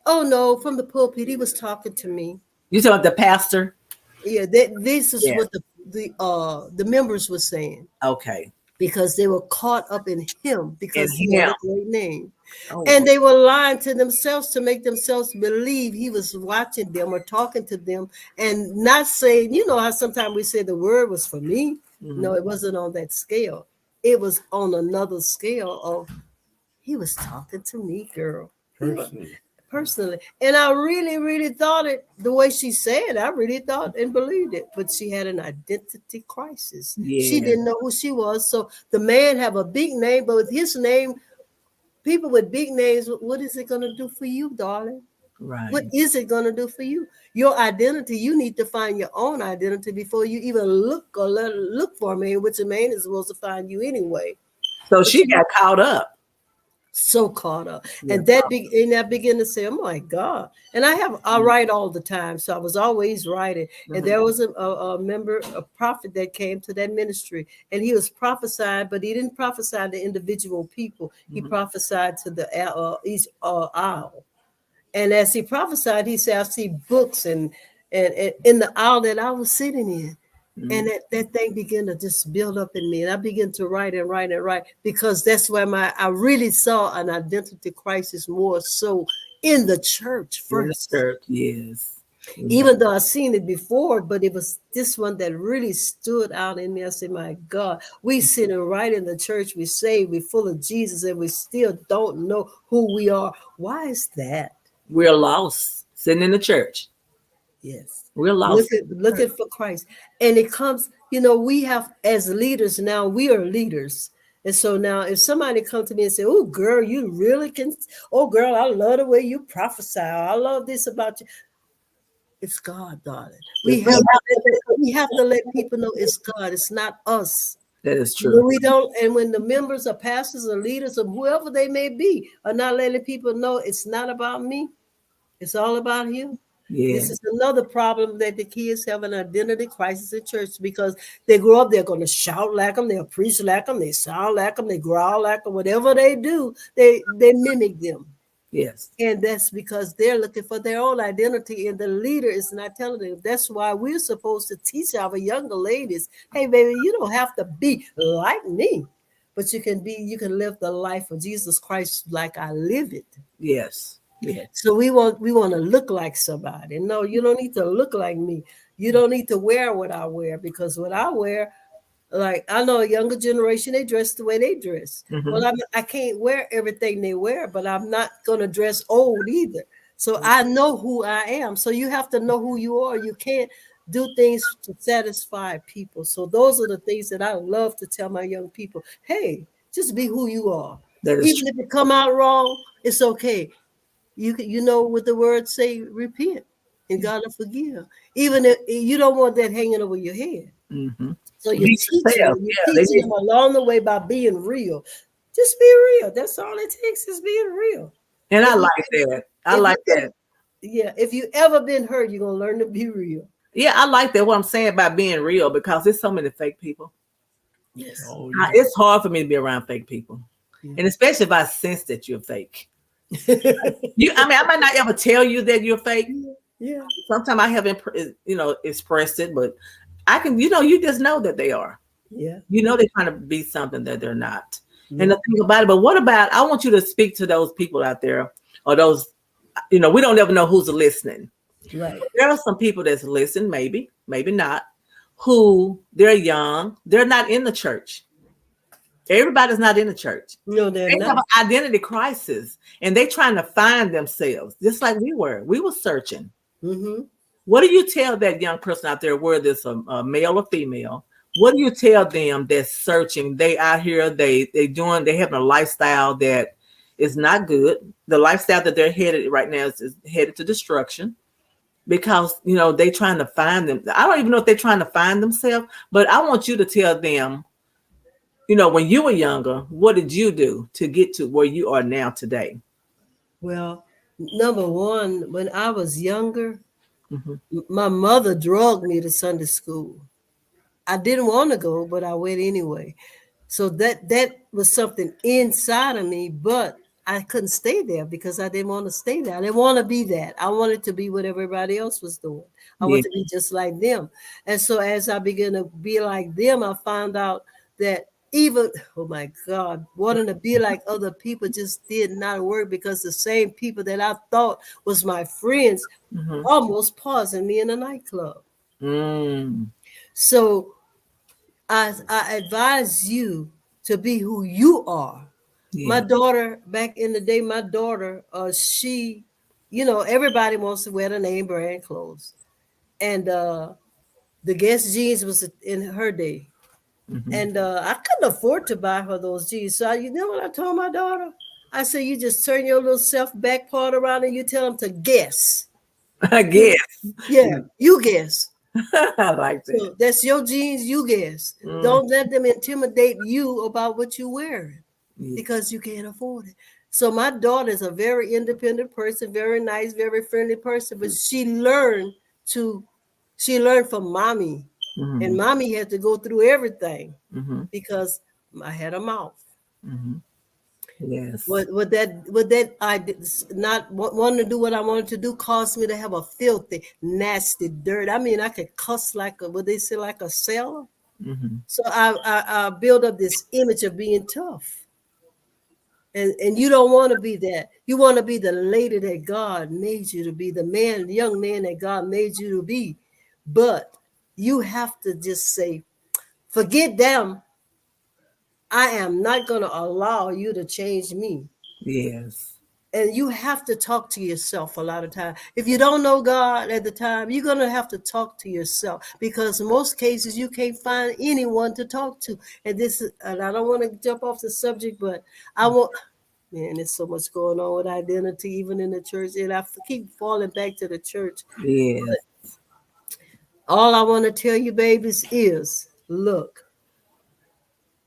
Oh, no, from the pulpit. He was talking to me. You talking about the pastor? Yeah, this is what the members were saying. Okay. Because they were caught up in him because he had a great name. Oh. And they were lying to themselves to make themselves believe he was watching them or talking to them and not saying, how sometimes we say the word was for me. Mm-hmm. No, it wasn't on that scale. It was on another scale of he was talking to me, girl. Personally. And I really, really thought it the way she said, I really thought and believed it. But she had an identity crisis. Yeah. She didn't know who she was. So the man have a big name, but with his name, people with big names, what is it going to do for you, darling? Right. What is it going to do for you? Your identity, you need to find your own identity before you even look for a man, which a man is supposed to find you anyway. So she got caught up. So caught up. Yeah. And I began to say, oh my God. And I write all the time. So I was always writing. Mm-hmm. And there was a member, a prophet that came to that ministry, and he was prophesying, but he didn't prophesy to individual people. He prophesied to the each aisle. And as he prophesied, he said, I see books and in the aisle that I was sitting in. And that thing began to just build up in me. And I began to write and write and write because that's where I really saw an identity crisis more so in the church first. In the church, yes. Even though I've seen it before, but it was this one that really stood out in me. I said, my God, we sitting right in the church. We say we're full of Jesus and we still don't know who we are. Why is that? We're lost sitting in the church. Yes. We're lost. Looking for Christ. And it comes, we have as leaders now, we are leaders. And so now if somebody comes to me and say, oh, girl, you really can. Oh, girl, I love the way you prophesy. I love this about you. It's God, darling. We have to let people know it's God. It's not us. That is true. We don't, and when the members or pastors or leaders or whoever they may be are not letting people know it's not about me. It's all about him. Yeah. This is another problem that the kids have, an identity crisis in church, because they grow up, they're going to shout like them, they'll preach like them, they sound like them, they growl like them, whatever they do, they mimic them. Yes. And that's because they're looking for their own identity, and the leader is not telling them. That's why we're supposed to teach our younger ladies, hey, baby, you don't have to be like me, but you can live the life of Jesus Christ like I live it. Yes. Yes. So we want to look like somebody. No, you don't need to look like me. You don't need to wear what I wear, because what I wear, like, I know a younger generation, they dress the way they dress. Mhm. Well, I can't wear everything they wear, but I'm not going to dress old either. So I know who I am. So you have to know who you are. You can't do things to satisfy people. So those are the things that I love to tell my young people. Hey, just be who you are. That is Even if it come out wrong, it's okay. You know what the words say, repent and God will forgive. Even if you don't want that hanging over your head. Mhm. So you're Be teaching yourself. them, Yeah, they need- them along the way by being real. Just be real. That's all it takes, is being real. And I If you- like that. I if like you- that. Yeah, if you ever been hurt, you're gonna learn to be real. Yeah, I like that. What I'm saying about being real, because there's so many fake people. Yes. Oh, It's hard for me to be around fake people, Yeah. and especially if I sense that you're fake. I might not ever tell you that you're fake. Yeah. Sometimes I haven't, expressed it, but I can. You just know that they are. Yeah. They're trying to be something that they're not. Yeah. And the thing about it, but what about? I want you to speak to those people out there, or those. We don't ever know who's listening. Right. There are some people that's listening, maybe not, who they're young, they're not in the church. Everybody's not in the church. No, they're They have not. an identity crisis, and they're trying to find themselves, just like we were. We were searching. Mm-hmm. What do you tell that young person out there, whether it's a male or female? What do you tell them that's searching? They out here, they having a lifestyle that is not good. The lifestyle that they're headed right now is headed to destruction, because they trying to find them. I don't even know if they're trying to find themselves, but I want you to tell them, when you were younger, what did you do to get to where you are now today? Well, number one, when I was younger, Mhm. my mother drugged me to Sunday school. I didn't want to go, but I went anyway. So that was something inside of me, but I couldn't stay there because I didn't want to stay there. I didn't want to be that. I wanted to be what everybody else was doing. I wanted to be just like them. And so as I began to be like them, I found out that even, oh my God, wanting to be like other people just did not work, because the same people that I thought was my friends Mhm. almost poisoned me in a nightclub. Mm. So I advise you to be who you are. Yeah. My daughter, back in the day, she, everybody wants to wear the name brand clothes. And the Guess jeans was in her day. Mhm. And I couldn't afford to buy her those jeans. So you know what I told my daughter? I said, you just turn your little self back part around and you tell them to guess. I guess. Yeah, you guess. I like that. So that's your jeans, you guess. Mm. Don't let them intimidate you about what you're wearing, Yeah. because you can't afford it. So my daughter is a very independent person, very nice, very friendly person, but she learned from mommy. Mhm. And mommy had to go through everything Mhm. because I had a mouth. Mhm. Yes. Would that I did not wanting to do what I wanted to do caused me to have a filthy, nasty, dirt. I mean, I could cuss like what they say, like a sailor. Mhm. So I build up this image of being tough. And you don't want to be that. You want to be the lady that God made you to be, the young man that God made you to be. But you have to just say, forget them. I am not going to allow you to change me. Yes. And you have to talk to yourself a lot of time. If you don't know God at the time, you're going to have to talk to yourself, because in most cases you can't find anyone to talk to. And I don't want to jump off the subject, but man, there's so much going on with identity, even in the church. And I keep falling back to the church. Yes. But all I want to tell you, babies, is look,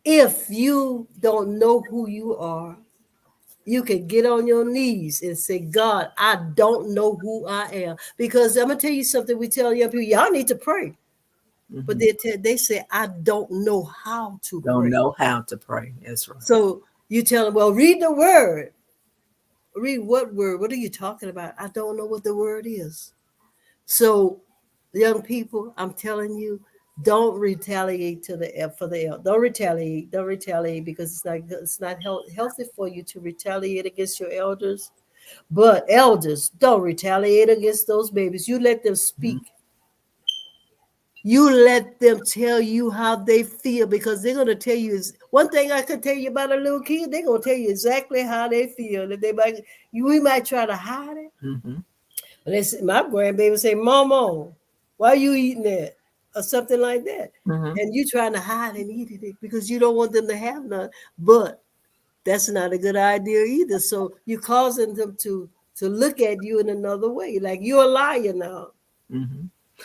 if you don't know who you are, you can get on your knees and say, God, I don't know who I am. Because I'm going to tell you something we tell young people, y'all need to pray. But they say, I don't know how to Don't pray. know how to pray. That's right. So you tell them, well, read the word. Read what word? What are you talking about? I don't know what the word is. So young people, I'm telling you, don't retaliate for the don't retaliate because it's not healthy for you to retaliate against your elders. But elders, don't retaliate against those babies. You let them speak. You let them tell you how they feel, because they're going to tell you one thing I can tell you about a little kid. They're going to tell you exactly how they feel. If we might try to hide it. But my grandbaby would say, Mama, why are you eating that? Or something like that. And you trying to hide and eat it because you don't want them to have none. But that's not a good idea either. So you're causing them to look at you in another way. Like, you're a liar now.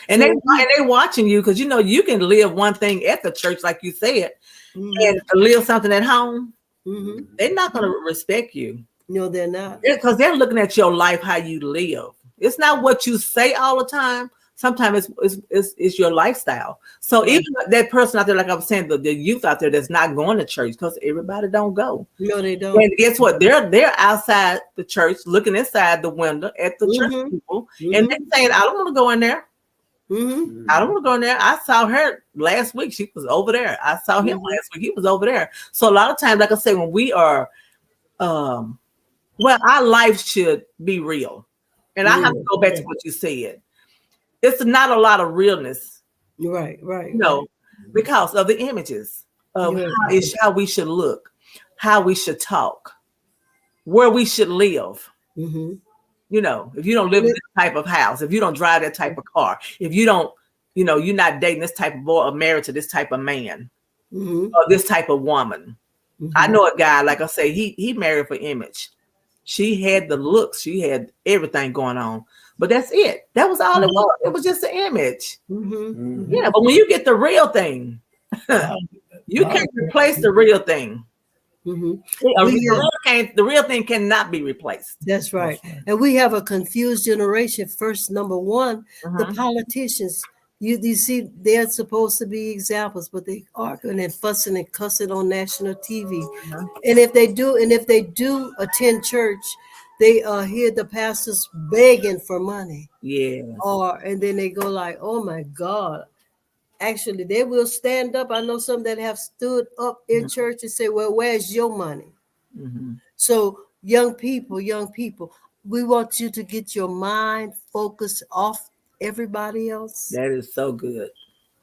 And they watching you, because you know you can live one thing at the church, like you said, and live something at home. They're not going to respect you. No, they're not. Because they're looking at your life, how you live. It's not what you say all the time. Sometimes it's your lifestyle. So even that person out there, like I was saying, the youth out there that's not going to church, because everybody don't go. No, they don't. And guess what? They're outside the church, looking inside the window at the church people, and they're saying, "I don't want to go in there. I don't want to go in there. I saw her last week. She was over there. I saw him last week. He was over there." So a lot of times, like I say, when we are, well, our life should be real. And I have to go back to what you said. It's not a lot of realness. Right. No, because of the images of how we should look, how we should talk, where we should live. You know, if you don't live in this type of house, if you don't drive that type of car, if you don't, you know, you're not dating this type of boy or married to this type of man or this type of woman. I know a guy, like I say, he married for image. She had the looks, she had everything going on, but that's it. That was all it was. It was just an image. Yeah, but when you get the real thing, you can't replace the real thing. The real thing cannot be replaced. That's right. And we have a confused generation. First, number one, the politicians. You see, they're supposed to be examples, but they arguing and fussing and cussing on national TV. And if they do attend church, they hear the pastors begging for money. And then they go like, "Oh my God." Actually, they will stand up. I know some that have stood up in church and say, "Well, where's your money?" So young people, we want you to get your mind focused off everybody else. That is so good.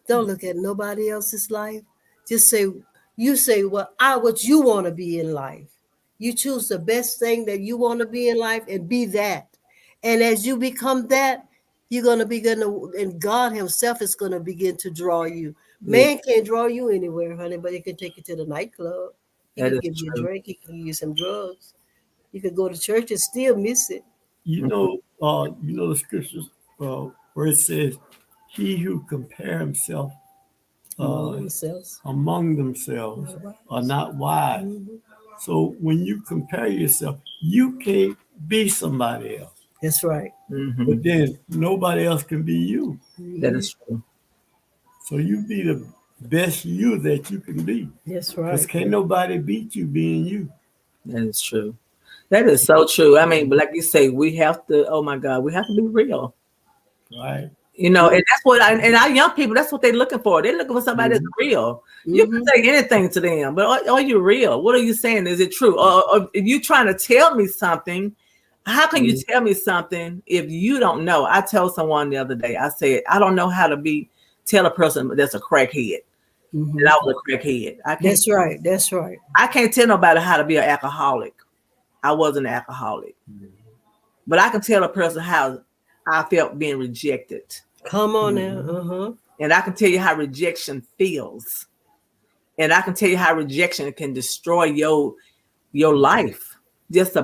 Don't look at nobody else's life. Just say, what you want to be in life. You choose the best thing that you want to be in life and be that. And as you become that, you're going to begin to, and God himself is going to begin to draw you. Man can't draw you anywhere, honey, but he can take you to the nightclub. He can give you a drink. He can give you some drugs. You could go to church and still miss it. You know the scriptures where it says, "He who compare himself among themselves are not wise." So when you compare yourself, you can't be somebody else. That's right. But then nobody else can be you. That is true. So you be the best you that you can be. That's right. Because can't nobody beat you being you. That is true. That is so true. I mean, but like you say, we have to, oh my God, we have to be real. Right. You know, and that's what and our young people, that's what they're looking for. They're looking for somebody that's real. You can say anything to them, but are you real? What are you saying? Is it true? Or if you're trying to tell me something, how can you tell me something if you don't know? I told someone the other day, I said, I don't know how to tell a person that's a crackhead. And I was a crackhead. That's right. That's right. I can't tell nobody how to be an alcoholic. I wasn't an alcoholic. But I can tell a person how I felt being rejected. Come on now. And I can tell you how rejection feels. And I can tell you how rejection can destroy your life. Just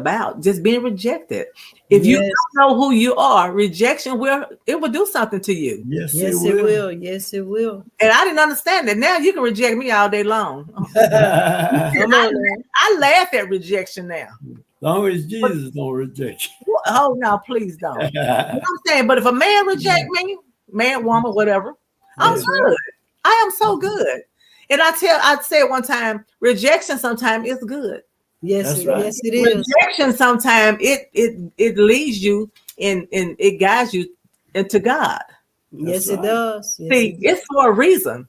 being rejected. If you don't know who you are, rejection will do something to you. Yes, it will. Yes, it will. And I didn't understand that. Now you can reject me all day long. Come on, I laugh at rejection now. long as Jesus don't reject Oh no, please don't. You you. know what I'm saying? But if a man reject me, man, woman, whatever, I'm That's good. I am so good. And I said one time, rejection sometimes is good. Yes, That's right. yes, it is. Rejection sometimes it leads you and it guides you into God. Yes, right. it does. Yes, See, it does. it's for a reason.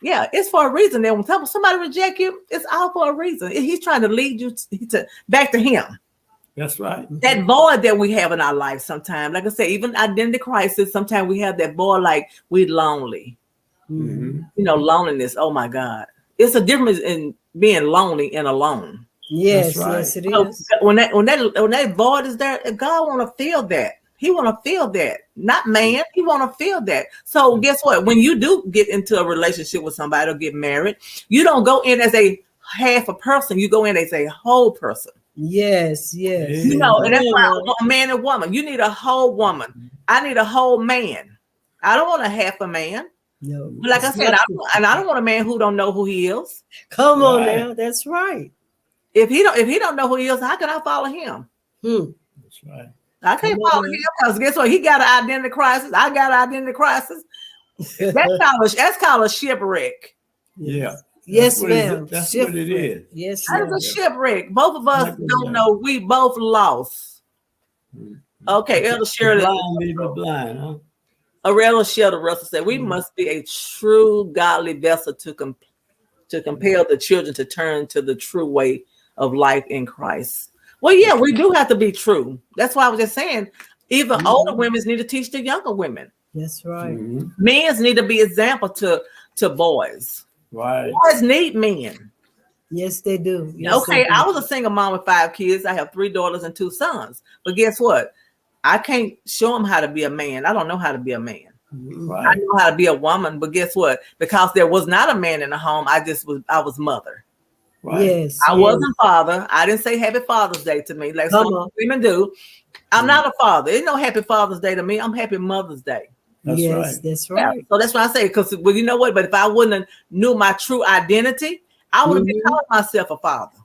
Yeah, it's for a reason. That when somebody reject you, it's all for a reason. He's trying to lead you to back to Him. That's right. That void that we have in our life sometimes, like I said, even identity crisis, sometimes we have that void, like we're lonely. Mm-hmm. You know, loneliness. Oh my God. It's a difference in being lonely and alone. Yes, That's right. yes, it So is. when that void is there, God want to feel that. He want to feel that, not man. He want to feel that. So guess what? When you do get into a relationship with somebody or get married, you don't go in as a half a person. You go in as a whole person. Yes, yes. You know, and that's Come why on. a man and woman. You need a whole woman. I need a whole man. I don't want a half a man. No, But like I it's said, not I don't want a man who don't know who he is. Come on Right. now. That's right. If he don't know who he is, how can I follow him? That's right. I can't Come follow on. him because guess what? He got an identity crisis. I got an identity crisis. That's called a shipwreck. Yeah. Yes, what it- ma'am. That's what it Shipwreck. is. Yes, That ma'am. is a shipwreck. Both of us Exactly. don't know. We both lost. Okay, Elder Shirley. Blind lead the blind, huh? Aurelia Shelter Russell said, we must be a true godly vessel to compel the children to turn to the true way of life in Christ. Well, yeah, we do have to be true. That's why I was just saying, even older women need to teach the younger women. That's right. Mhm. Men need to be example to boys. Right. Boys need men. Yes, they do. Yes, Okay, they do. I was a single mom with 5 kids. I have 3 daughters and 2 sons. But guess what? I can't show them how to be a man. I don't know how to be a man. I Right. know how to be a woman, but guess what? Because there was not a man in the home, I was mother. Right. Yes. I yes. wasn't father. I didn't say Happy Father's Day to me like Come some on. women do. I'm not a father. There's no Happy Father's Day to me. I'm Happy Mother's Day. That's yes, right. that's Yeah. right. So that's what I say. Because well, you know what? But if I wouldn't have knew my true identity, I would have been calling myself a father.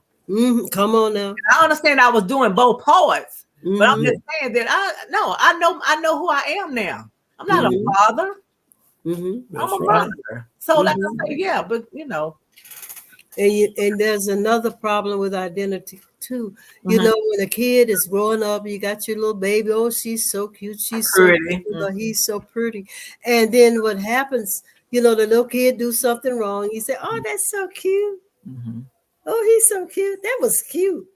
Come on now. I understand I was doing both parts, but I'm Mhm. just saying that I know who I am now. I'm not a father. Mhm. That's I'm a right. mother. So like I say, yeah, but you know. And there's another problem with identity too. You know, when a kid is growing up, you got your little baby. Oh, she's so cute. She's Pretty. so cute. Or he's so pretty. And then what happens? You know, the little kid do something wrong. You say, "Oh, that's so cute. Oh, he's so cute. That was cute."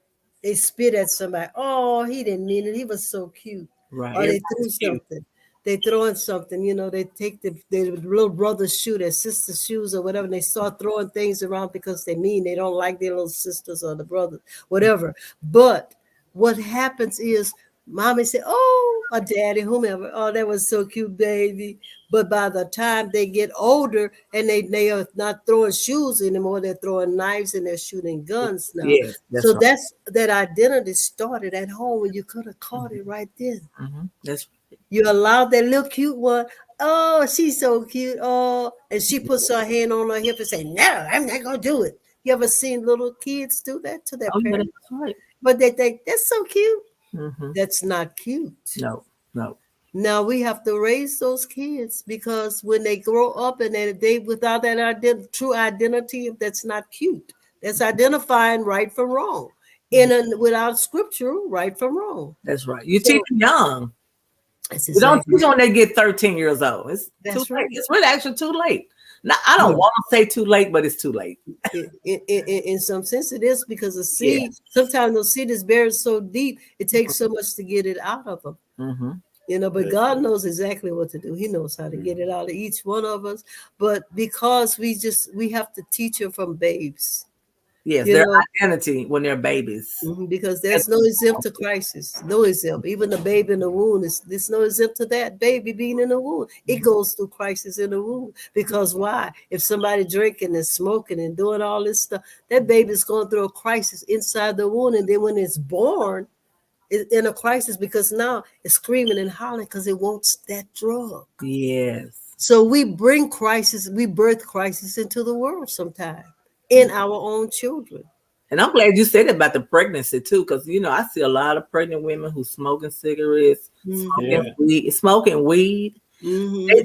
They spit at somebody. Oh, he didn't mean it. He was so cute. Right. Or they threw Everybody's cute. something. They throwing something, you know, they take their little brother's shoe, their sister's shoes or whatever, and they start throwing things around because they don't like their little sisters or the brothers, whatever. But what happens is mommy say, "Oh," or daddy, whomever, "Oh, that was so cute, baby." But by the time they get older and they are not throwing shoes anymore, they're throwing knives and they're shooting guns now. Yes, that's So right. that identity started at home when you could have caught it right then. That's You allowed that little cute one. Oh, she's so cute. Oh, and she puts her hand on her hip and say, "No, I'm not gonna do it." You ever seen little kids do that to their yeah, parents? that's right. But they think that's so cute. Mm-hmm. That's not cute. No. Now we have to raise those kids because when they grow up and they without that true identity, that's not cute. That's identifying right from wrong. Without scripture, right from wrong. That's right. You So- teach them young. That's You don't exactly teach them when they get 13 years old. It's That's too right. late. It's really actually too late. Now, I don't want to say too late, but it's too late. in some sense it is because the seed sometimes the seed is buried so deep it takes so much to get it out of them. Mm-hmm. You know, but God knows exactly what to do. He knows how to get it out of each one of us. But because we have to teach them from babes. Yes, You their know- identity when they're babies. Because there's no exempt to crisis. No exempt. Even the baby in the womb, there's no exempt to that baby being in the womb. It goes through crisis in the womb. Because why? If somebody drinking and smoking and doing all this stuff, that baby's going through a crisis inside the womb. And then when it's born, it's in a crisis because now it's screaming and hollering because it wants that drug. Yes. So we birth crisis into the world sometimes in our own children. And I'm glad you said about the pregnancy too, because I see a lot of pregnant women who smoking cigarettes, smoking weed. They're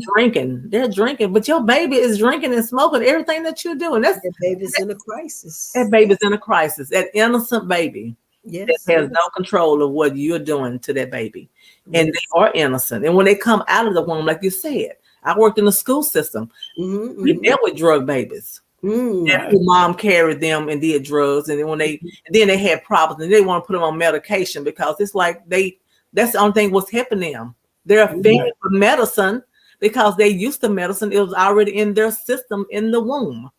drinking, but your baby is drinking and smoking everything that you're doing. That baby's in a crisis. That baby's in a crisis. That innocent baby that has no control of what you're doing to that baby. And they are innocent. And when they come out of the womb, like you said, I worked in the school system. We dealt with drug babies. That mom carried them and did drugs, and then they had problems, and they want to put them on medication because it's like that's the only thing what's helping them. They're fed for medicine because they used to medicine. It was already in their system in the womb.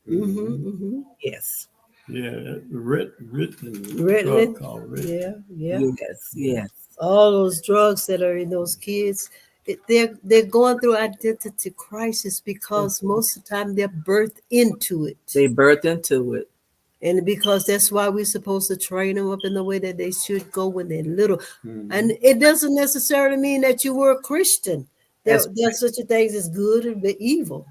Yes. Yeah, Ritalin. Yeah. Yes. All those drugs that are in those kids, they're going through identity crisis because most of the time they're birthed into it. They birthed into it. And because that's why we're supposed to train them up in the way that they should go when they're little. And it doesn't necessarily mean that you were a Christian. There's such a thing as good and evil.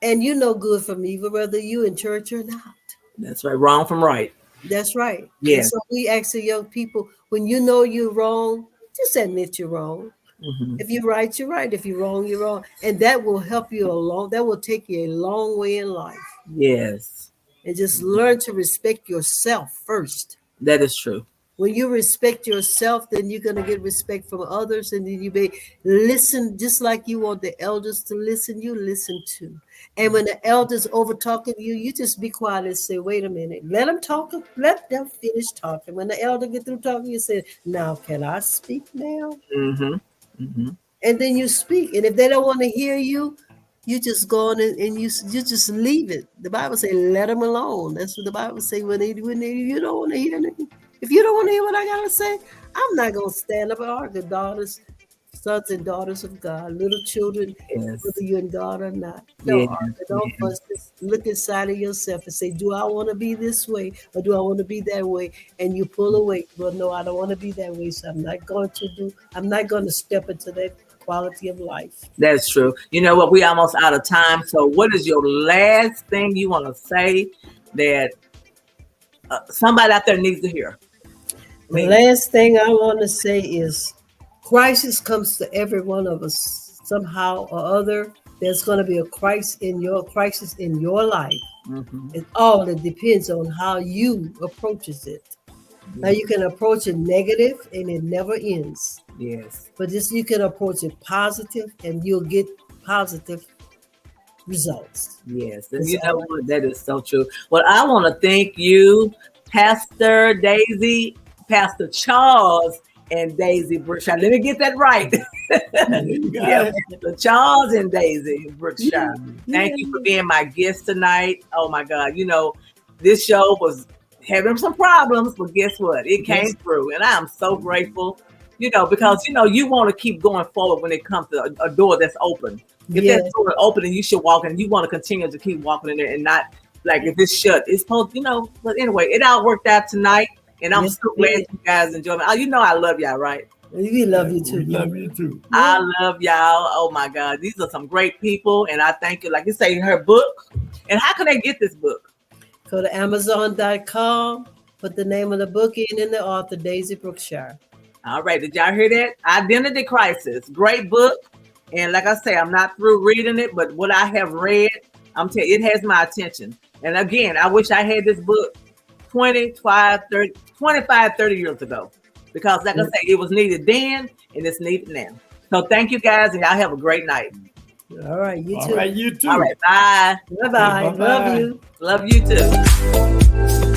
And you know good from evil, whether you in church or not. That's right. Wrong from right. That's right. Yeah. And so we ask the young people, when you know you're wrong, just admit you're wrong. If you're right, you're right. If you're wrong, you're wrong. And that will help you along. That will take you a long way in life. Yes. And just learn to respect yourself first. That is true. When you respect yourself, then you're going to get respect from others. And then you may listen just like you want the elders to listen, you listen to. And when the elders over talking to you, you just be quiet and say, wait a minute, let them talk, let them finish talking. When the elder get through talking, you say, now can I speak now? And then you speak. And if they don't want to hear you, you just go on and you just leave it. The Bible says, let them alone. That's what the Bible says. When you don't want to hear anything. If you don't want to hear what I got to say, I'm not going to stand up and argue. Daughters, sons and daughters of God, little children, whether you're in God or not. Don't argue. Don't fuss. Just look inside of yourself and say, do I want to be this way or do I want to be that way? And you pull away. Well, no, I don't want to be that way. So I'm not going to step into that quality of life. That's true. You know what? We almost out of time. So what is your last thing you want to say that somebody out there needs to hear? The last thing I want to say is crisis comes to every one of us somehow or other. There's going to be a crisis in your life. It depends on how you approaches it. Now you can approach it negative and it never ends. Yes. But you can approach it positive and you'll get positive results. Yes. And you know what? That is so true. Well, I want to thank you, Pastor Daisy, Pastor Charles, and Daisy Brookshire. Let me get that right. Charles and Daisy Brookshire. Thank you for being my guest tonight. Oh my God. This show was having some problems, but guess what? It came through. And I'm so grateful, because, you want to keep going forward when it comes to a door that's open. If that door is open and you should walk in, you want to continue to keep walking in there and not like if it's shut, it's supposed, but anyway, it all worked out tonight. And I'm so glad you guys enjoy me. I love y'all, right? We love you too. We love you too. I love y'all. Oh my God. These are some great people. And I thank you. Like you say, her book. And how can they get this book? Go to Amazon.com. Put the name of the book in and the author, Daisy Brookshire. All right. Did y'all hear that? Identity Crisis. Great book. And like I say, I'm not through reading it, but what I have read, I'm telling you, it has my attention. And again, I wish I had this book 25, 30 years ago. Because like I say, it was needed then and it's needed now. So thank you guys and y'all have a great night. All right, you too. All right, you too. All right, bye. Bye-bye. Love you. Love you too.